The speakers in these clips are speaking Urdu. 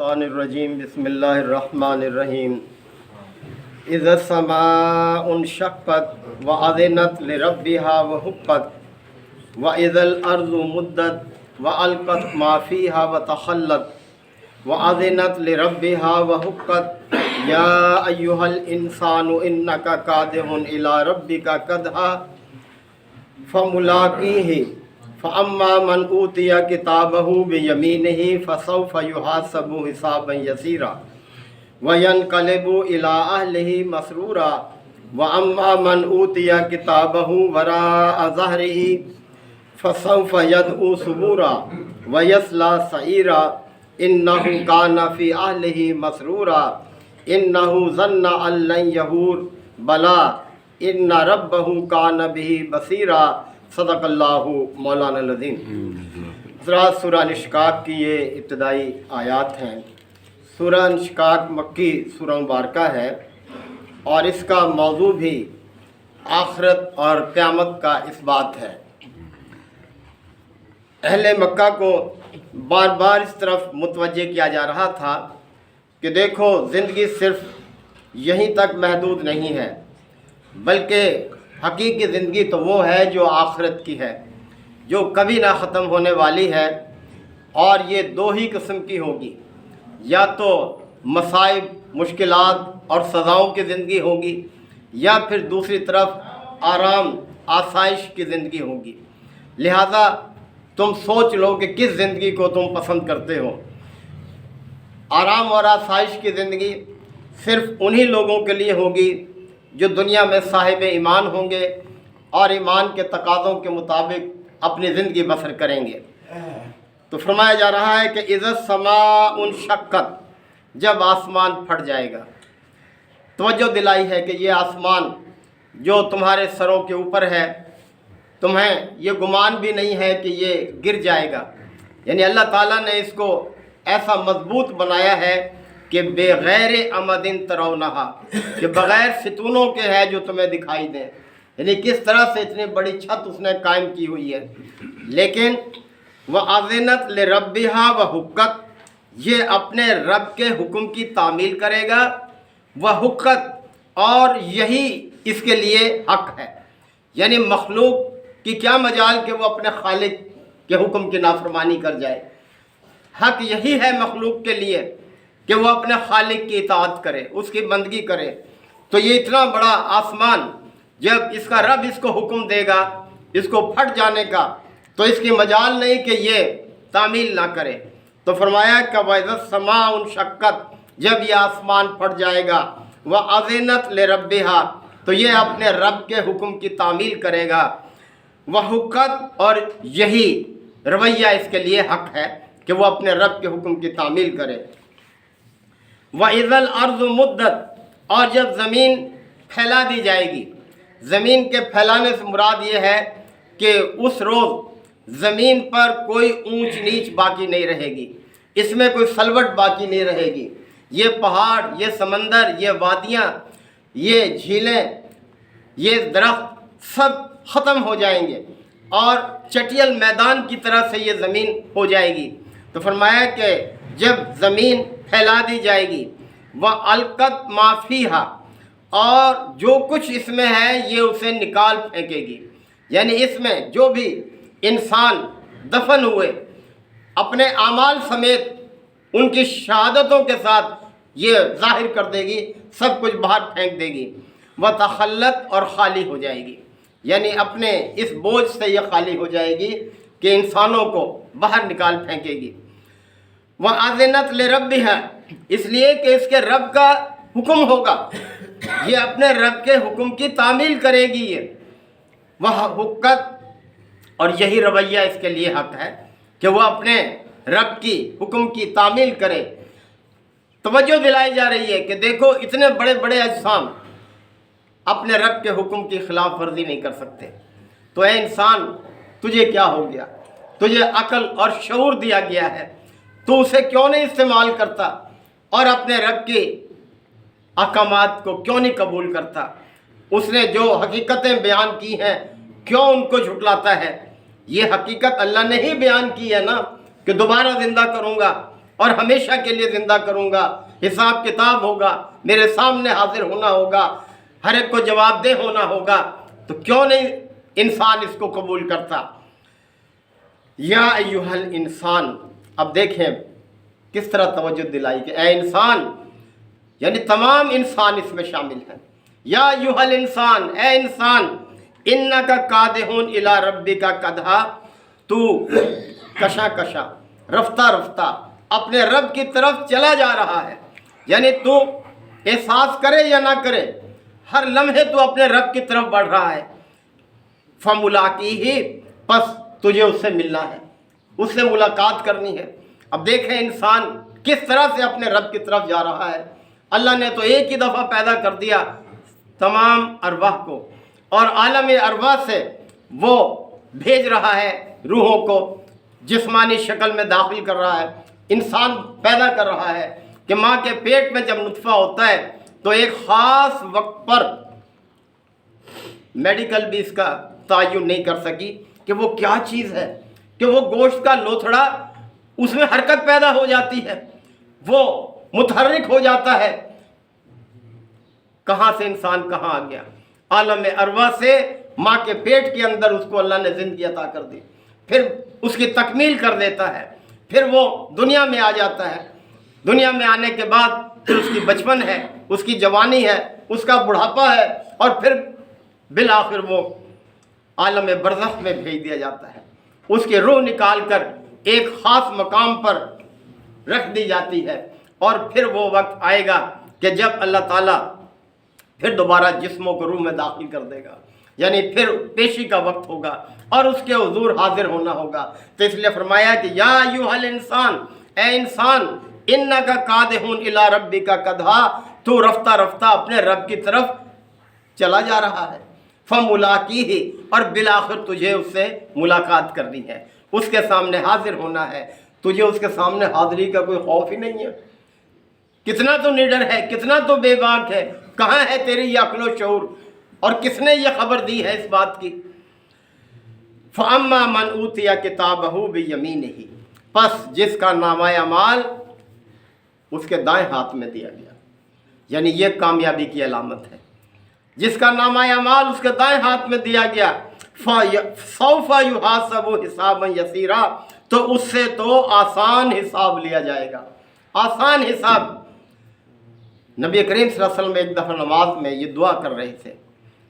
الشیطان الرجیم بسم اللہ الرحمن الرحیم اذا السماء انشقت وأذنت لربها وحقت وإذا الأرض مدت وألقت ما فيها وتخلت وأذنت لربها وحقت يا أيها الإنسان إنك كادح إلى ربك كدحا فملاقيه فأما من أوتي كتابه بيمينه فسوف يحاسب حسابا يسيرا وينقلب إلى أهله مسرورا وأما من أوتي كتابه وراء ظهره فسوف يدعو ثبورا ويصلى سعيرا إنه كان في أهله مسرورا إنه ظن أن لن يحور بلى إن ربه كان به بصيرا صدق اللہ مولانا العظیم۔ حضرات، سورہ انشقاق کی یہ ابتدائی آیات ہیں۔ سورہ انشقاق مکی سورہ مبارکہ ہے اور اس کا موضوع بھی آخرت اور قیامت کا اس بات ہے۔ اہل مکہ کو بار بار اس طرف متوجہ کیا جا رہا تھا کہ دیکھو، زندگی صرف یہیں تک محدود نہیں ہے، بلکہ حقیقی زندگی تو وہ ہے جو آخرت کی ہے، جو کبھی نہ ختم ہونے والی ہے، اور یہ دو ہی قسم کی ہوگی، یا تو مصائب، مشکلات اور سزاؤں کی زندگی ہوگی، یا پھر دوسری طرف آرام، آسائش کی زندگی ہوگی۔ لہذا تم سوچ لو کہ کس زندگی کو تم پسند کرتے ہو۔ آرام اور آسائش کی زندگی صرف انہی لوگوں کے لیے ہوگی جو دنیا میں صاحب ایمان ہوں گے اور ایمان کے تقاضوں کے مطابق اپنی زندگی بسر کریں گے۔ تو فرمایا جا رہا ہے کہ اذا السماء انشقت، جب آسمان پھٹ جائے گا۔ توجہ دلائی ہے کہ یہ آسمان جو تمہارے سروں کے اوپر ہے، تمہیں یہ گمان بھی نہیں ہے کہ یہ گر جائے گا، یعنی اللہ تعالیٰ نے اس کو ایسا مضبوط بنایا ہے کہ بغیر عمدن ترونہا، کہ بغیر ستونوں کے ہے جو تمہیں دکھائی دیں، یعنی کس طرح سے اتنی بڑی چھت اس نے قائم کی ہوئی ہے۔ لیکن وَأَذِنَتْ لِرَبِّهَا وَحُقَّتْ، یہ اپنے رب کے حکم کی تعمیل کرے گا، وَحُقَّتْ، اور یہی اس کے لیے حق ہے۔ یعنی مخلوق کی کیا مجال کہ وہ اپنے خالق کے حکم کی نافرمانی کر جائے۔ حق یہی ہے مخلوق کے لیے کہ وہ اپنے خالق کی اطاعت کرے، اس کی بندگی کرے۔ تو یہ اتنا بڑا آسمان جب اس کا رب اس کو حکم دے گا اس کو پھٹ جانے کا، تو اس کی مجال نہیں کہ یہ تعمیل نہ کرے۔ تو فرمایا کہ وَإِذَا السَّمَاءُ انشقت، جب یہ آسمان پھٹ جائے گا، وَأَذِنَتْ لِرَبِّهَا، تو یہ اپنے رب کے حکم کی تعمیل کرے گا، وَحُقَّتْ، اور یہی رویہ اس کے لیے حق ہے کہ وہ اپنے رب کے حکم کی تعمیل کرے۔ وَإِذَا الْأَرْضُ مُدَّتْ، اور جب زمین پھیلا دی جائے گی۔ زمین کے پھیلانے سے مراد یہ ہے کہ اس روز زمین پر کوئی اونچ نیچ باقی نہیں رہے گی، اس میں کوئی سلوٹ باقی نہیں رہے گی۔ یہ پہاڑ، یہ سمندر، یہ وادیاں، یہ جھیلیں، یہ درخت سب ختم ہو جائیں گے اور چٹیل میدان کی طرح سے یہ زمین ہو جائے گی۔ تو فرمایا کہ جب زمین پھیلا دی جائے گی، وَأَلْقَتْ مَا فِيهَا، اور جو کچھ اس میں ہے یہ اسے نکال پھینکے گی۔ یعنی اس میں جو بھی انسان دفن ہوئے، اپنے اعمال سمیت ان کی شہادتوں کے ساتھ یہ ظاہر کر دے گی، سب کچھ باہر پھینک دے گی۔ وَتَخَلَّتْ، اور خالی ہو جائے گی، یعنی اپنے اس بوجھ سے یہ خالی ہو جائے گی کہ انسانوں کو باہر نکال پھینکے گی۔ وَأَذِنَتْ لِرَبِّهَا، اس لیے کہ اس کے رب کا حکم ہوگا، یہ اپنے رب کے حکم کی تعمیل کرے گی۔ یہ وَحُقَّتْ، اور یہی رویہ اس کے لیے حق ہے کہ وہ اپنے رب کی حکم کی تعمیل کرے۔ توجہ دلائی جا رہی ہے کہ دیکھو، اتنے بڑے بڑے اجسام اپنے رب کے حکم کی خلاف ورزی نہیں کر سکتے۔ تو اے انسان، تجھے کیا ہو گیا؟ تجھے عقل اور شعور دیا گیا ہے، تو اسے کیوں نہیں استعمال کرتا اور اپنے رب کے احکامات کو کیوں نہیں قبول کرتا؟ اس نے جو حقیقتیں بیان کی ہیں کیوں ان کو جھٹلاتا ہے؟ یہ حقیقت اللہ نے ہی بیان کی ہے نا کہ دوبارہ زندہ کروں گا اور ہمیشہ کے لیے زندہ کروں گا، حساب کتاب ہوگا، میرے سامنے حاضر ہونا ہوگا، ہر ایک کو جواب دہ ہونا ہوگا، تو کیوں نہیں انسان اس کو قبول کرتا؟ یا ایھا الانسان، اب دیکھیں کس طرح توجہ دلائی کہ اے انسان، یعنی تمام انسان اس میں شامل ہیں۔ یا ایھا الانسان، اے انسان، انک کادحون الی ربک کدحا، تو کشا کشا، رفتہ رفتہ اپنے رب کی طرف چلا جا رہا ہے، یعنی تو احساس کرے یا نہ کرے ہر لمحے تو اپنے رب کی طرف بڑھ رہا ہے۔ فملاقیہ، پس تجھے اس سے ملنا ہے، اس سے ملاقات کرنی ہے۔ اب دیکھیں انسان کس طرح سے اپنے رب کی طرف جا رہا ہے۔ اللہ نے تو ایک ہی دفعہ پیدا کر دیا تمام ارواح کو، اور عالم ارواح سے وہ بھیج رہا ہے روحوں کو، جسمانی شکل میں داخل کر رہا ہے، انسان پیدا کر رہا ہے کہ ماں کے پیٹ میں جب نطفہ ہوتا ہے تو ایک خاص وقت پر میڈیکل بھی اس کا تعین نہیں کر سکی کہ وہ کیا چیز ہے، کہ وہ گوشت کا لوتھڑا، اس میں حرکت پیدا ہو جاتی ہے، وہ متحرک ہو جاتا ہے۔ کہاں سے انسان کہاں آ گیا؟ عالم ارواح سے ماں کے پیٹ کے اندر اس کو اللہ نے زندگی عطا کر دی، پھر اس کی تکمیل کر دیتا ہے، پھر وہ دنیا میں آ جاتا ہے۔ دنیا میں آنے کے بعد پھر اس کی بچپن ہے، اس کی جوانی ہے، اس کا بڑھاپا ہے، اور پھر بالآخر وہ عالم برزخ میں بھیج دیا جاتا ہے۔ اس کی روح نکال کر ایک خاص مقام پر رکھ دی جاتی ہے، اور پھر وہ وقت آئے گا کہ جب اللہ تعالیٰ پھر دوبارہ جسموں کو روح میں داخل کر دے گا، یعنی پھر پیشی کا وقت ہوگا اور اس کے حضور حاضر ہونا ہوگا۔ تو اس لیے فرمایا کہ یا ایھا الانسان، اے انسان، انک کادحون الی ربک کدحا، تو رفتہ رفتہ اپنے رب کی طرف چلا جا رہا ہے۔ فملاقیہ، اور بالآخر تجھے اس سے ملاقات کرنی ہے، اس کے سامنے حاضر ہونا ہے۔ تجھے اس کے سامنے حاضری کا کوئی خوف ہی نہیں ہے؟ کتنا تو نڈر ہے، کتنا تو بے باک ہے، کہاں ہے تیری یہ عقل و شعور؟ اور کس نے یہ خبر دی ہے اس بات کی؟ فَأَمَّا مَنْ أُوتِيَ كِتَابَهُ بِيَمِينِهِ، پس جس کا نامہ اعمال اس کے دائیں ہاتھ میں دیا گیا، یعنی یہ کامیابی کی علامت ہے، جس کا نامہ اعمال اس کے دائیں ہاتھ میں دیا گیا، سَوْفَ يُحَاسَبُ حِسَابًا يَسِيرًا، تو اس سے تو آسان حساب لیا جائے گا، آسان حساب۔ نبی کریم صلی اللہ علیہ وسلم ایک دفعہ نماز میں یہ دعا کر رہے تھے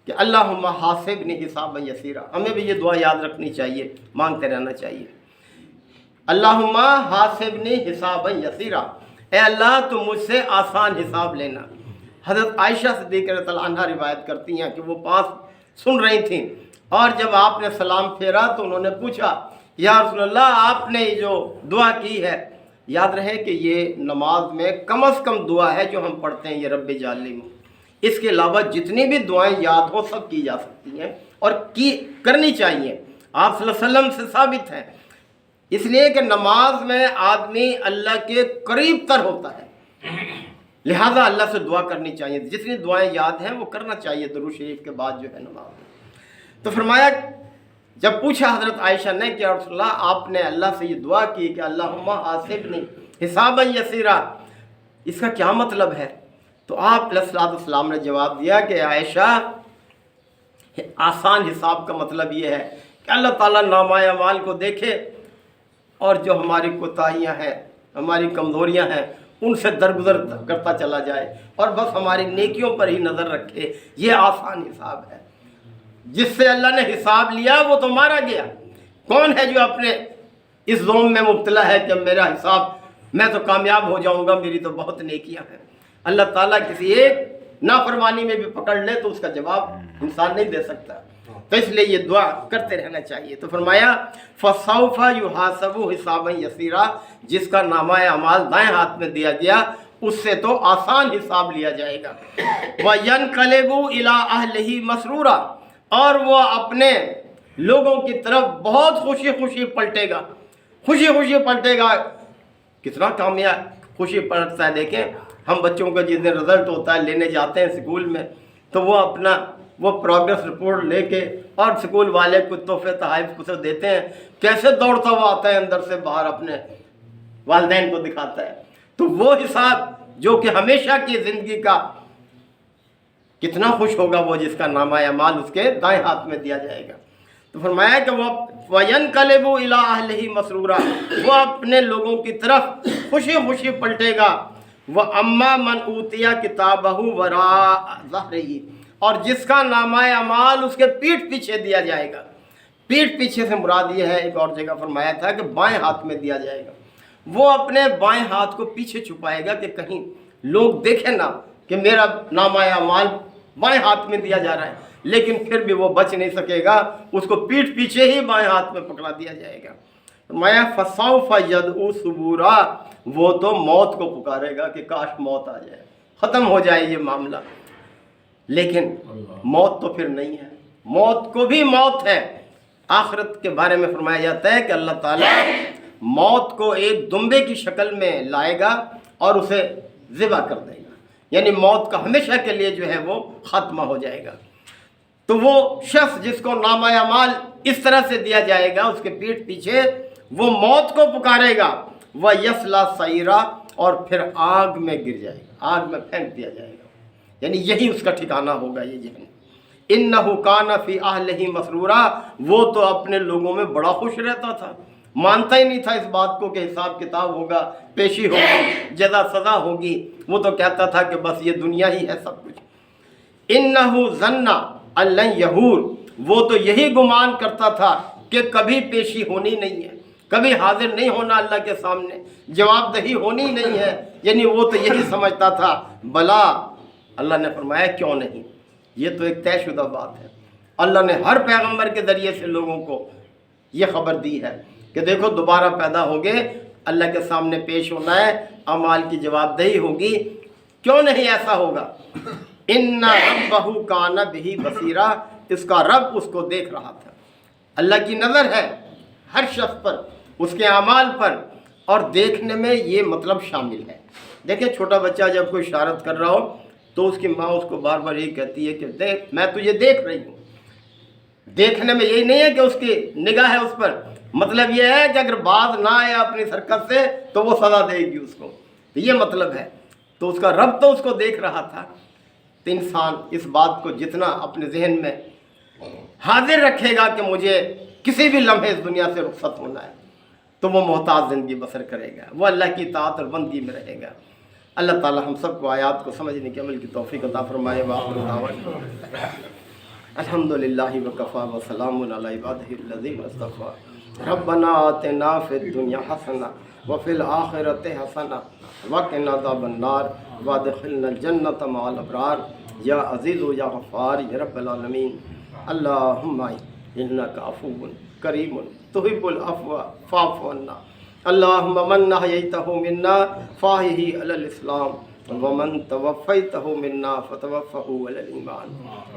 کہ اللہم حاسبنی حسابا یسیرا، ہمیں بھی یہ دعا یاد رکھنی چاہیے، مانگتے رہنا چاہیے۔ اللہم حاسبنی حسابا یسیرا، اے اللہ تو مجھ سے آسان حساب لینا۔ حضرت عائشہ صدیقہ رضی اللہ عنہا روایت کرتی ہیں کہ وہ پاس سن رہی تھیں، اور جب آپ نے سلام پھیرا تو انہوں نے پوچھا یا رسول اللہ، آپ نے جو دعا کی ہے، یاد رہے کہ یہ نماز میں کم از کم دعا ہے جو ہم پڑھتے ہیں، یہ رب اجعلنی، اس کے علاوہ جتنی بھی دعائیں یاد ہو سب کی جا سکتی ہیں اور کرنی چاہیے، آپ صلی اللہ علیہ وسلم سے ثابت ہے۔ اس لیے کہ نماز میں آدمی اللہ کے قریب تر ہوتا ہے، لہذا اللہ سے دعا کرنی چاہیے، جتنی دعائیں یاد ہیں وہ کرنا چاہیے درود شریف کے بعد جو ہے نماز میں۔ تو فرمایا، جب پوچھا حضرت عائشہ نے کہ رسول اللہ آپ نے اللہ سے یہ دعا کی کہ اللہم حاسبنی حسابا یسیرا، اس کا کیا مطلب ہے؟ تو آپ علیہ الصلوۃ والسلام نے جواب دیا کہ عائشہ، آسان حساب کا مطلب یہ ہے کہ اللہ تعالیٰ نامہ اعمال کو دیکھے اور جو ہماری کوتاہیاں ہیں، ہماری کمزوریاں ہیں، ان سے درگزر کرتا چلا جائے اور بس ہماری نیکیوں پر ہی نظر رکھے، یہ آسان حساب ہے۔ جس سے اللہ نے حساب لیا وہ تو مارا گیا۔ کون ہے جو اپنے اس ظلم میں مبتلا ہے کہ میرا حساب، میں تو کامیاب ہو جاؤں گا، میری تو بہت نیکیاں ہیں؟ اللہ تعالیٰ کسی ایک نافرمانی میں بھی پکڑ لے تو اس کا جواب انسان نہیں دے سکتا، تو اس لیے یہ دعا کرتے رہنا چاہیے۔ تو فرمایا فَسَوْفَ يُحَاسَبُ حِسَابًا يَسِيرًا، جس کا نامہ اعمال دائیں ہاتھ میں دیا گیا اس سے تو آسان حساب لیا جائے گا۔ وَيَنْقَلِبُ إِلَىٰ أَهْلِهِ مَسْرُورًا، اور وہ اپنے لوگوں کی طرف بہت خوشی خوشی پلٹے گا، خوشی خوشی پلٹے گا۔ کتنا کامیاب خوشی پلٹتا ہے، دیکھیں ہم بچوں کا جس دن رزلٹ ہوتا ہے لینے جاتے ہیں اسکول میں، تو وہ اپنا پروگریس رپورٹ لے کے اور اسکول والے کو تحفے تحائف کچھ دیتے ہیں، کیسے دوڑتا ہوا آتا ہے اندر سے باہر اپنے والدین کو دکھاتا ہے، تو وہ حساب جو کہ ہمیشہ کی زندگی کا، کتنا خوش ہوگا وہ جس کا نامہ اعمال اس کے دائیں ہاتھ میں دیا جائے گا۔ تو فرمایا کہ وہ وَيَنْقَلِبُ إِلَىٰ أَهْلِهِ مَسْرُورًا، وہ اپنے لوگوں کی طرف خوشی خوشی پلٹے گا۔ وَأَمَّا مَنْ أُوتِيَ كِتَابَهُ وَرَاءَ ظَهْرِهِ، اور جس کا نامہ اعمال اس کے پیٹھ پیچھے دیا جائے گا۔ پیٹھ پیچھے سے مراد یہ ہے، ایک اور جگہ فرمایا تھا کہ بائیں ہاتھ میں دیا جائے گا۔ وہ اپنے بائیں ہاتھ کو پیچھے چھپائے گا کہ کہیں لوگ دیکھیں نہ کہ میرا نامہ اعمال بائیں ہاتھ میں دیا جا رہا ہے، لیکن پھر بھی وہ بچ نہیں سکے گا، اس کو پیٹھ پیچھے ہی بائیں ہاتھ میں پکڑا دیا جائے گا۔ فرمایا فَسَوْفَ يَدْعُو ثُبُورًا، وہ تو موت کو پکارے گا کہ کاش موت آ جائے، ختم ہو جائے یہ معاملہ۔ لیکن موت تو پھر نہیں ہے، موت کو بھی موت ہے۔ آخرت کے بارے میں فرمایا جاتا ہے کہ اللہ تعالیٰ موت کو ایک دمبے کی شکل میں لائے گا اور اسے ذبح کر دے گا، یعنی موت کا ہمیشہ کے لیے جو ہے وہ خاتمہ ہو جائے گا۔ تو وہ شخص جس کو نامہ اعمال اس طرح سے دیا جائے گا، اس کے پیٹھ پیچھے وہ موت کو پکارے گا، وہ یصلیٰ سعیرا، اور پھر آگ میں گر جائے گا، آگ میں پھینک دیا جائے گا، یعنی یہی اس کا ٹھکانہ ہوگا یہ جہنم۔ اِنَّهُ كَانَ فِي أَهْلِهِ مَسْرُورًا، وہ تو اپنے لوگوں میں بڑا خوش رہتا تھا، مانتا ہی نہیں تھا اس بات کو کہ حساب کتاب ہوگا، پیشی ہوگی، جزا سزا ہوگی، وہ تو کہتا تھا کہ بس یہ دنیا ہی ہے سب کچھ۔ اِنَّهُ ظَنَّ أَن لَّن يَحُورَ، وہ تو یہی گمان کرتا تھا کہ کبھی پیشی ہونی نہیں ہے، کبھی حاضر نہیں ہونا اللہ کے سامنے، جواب دہی ہونی نہیں ہے، یعنی وہ تو یہی سمجھتا تھا۔ بلا، اللہ نے فرمایا کیوں نہیں، یہ تو ایک طے شدہ بات ہے۔ اللہ نے ہر پیغمبر کے ذریعے سے لوگوں کو یہ خبر دی ہے کہ دیکھو دوبارہ پیدا ہوگے، اللہ کے سامنے پیش ہونا ہے، اعمال کی جواب دہی ہوگی، کیوں نہیں ایسا ہوگا؟ ان ربہ کان بہ بصیرا، اس کا رب اس کو دیکھ رہا تھا۔ اللہ کی نظر ہے ہر شخص پر، اس کے اعمال پر، اور دیکھنے میں یہ مطلب شامل ہے۔ دیکھیں چھوٹا بچہ جب کوئی اشارت کر رہا ہو تو اس کی ماں اس کو بار بار یہ کہتی ہے کہ دیکھ میں تجھے دیکھ رہی ہوں۔ دیکھنے میں یہی نہیں ہے کہ اس کی نگاہ ہے اس پر، مطلب یہ ہے کہ اگر باز نہ آئے اپنی حرکت سے تو وہ سزا دے گی اس کو، تو یہ مطلب ہے۔ تو اس کا رب تو اس کو دیکھ رہا تھا۔ تو انسان اس بات کو جتنا اپنے ذہن میں حاضر رکھے گا کہ مجھے کسی بھی لمحے اس دنیا سے رخصت ہونا ہے، تو وہ محتاط زندگی بسر کرے گا، وہ اللہ کی اطاعت اور بندگی میں رہے گا۔ اللہ تعالی ہم سب کو آیات کو سمجھنے کے عمل کی توفیق عطا فرمائے۔ وآخر دعوانا الحمدللہ وکفی وسلام علی عبادہ الذین اصطفی۔ ربنا آتنا فی الدنیا حسنہ وفی الآخرۃ حسنہ وقنا عذاب النار وادخلنا الجنۃ مع الابرار یا عزیز یا غفار یا رب العالمین۔ اللہم انک عفو کریم تحب العفو فاعف عنا۔ اللہم من احییتہ منا فاحیہ علی الاسلام ومن توفیتہ منا فتوفہ علی الایمان۔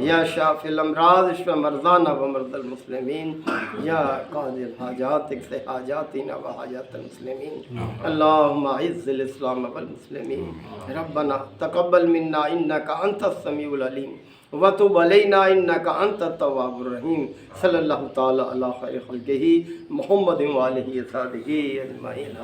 یا شافی الامراض اشف مرضانا ومرضى المسلمین، یا قاضی الحاجات اقض حاجاتنا وحاجات المسلمین۔ اللہم اعز الاسلام والمسلمین۔ ربنا تقبل منا انک انت السمیع العلیم وتب علینا انک انت التواب الرحیم۔ صلی اللہ تعالی علی خیر خلقہ محمد وآلہ وصحبہ اجمعین۔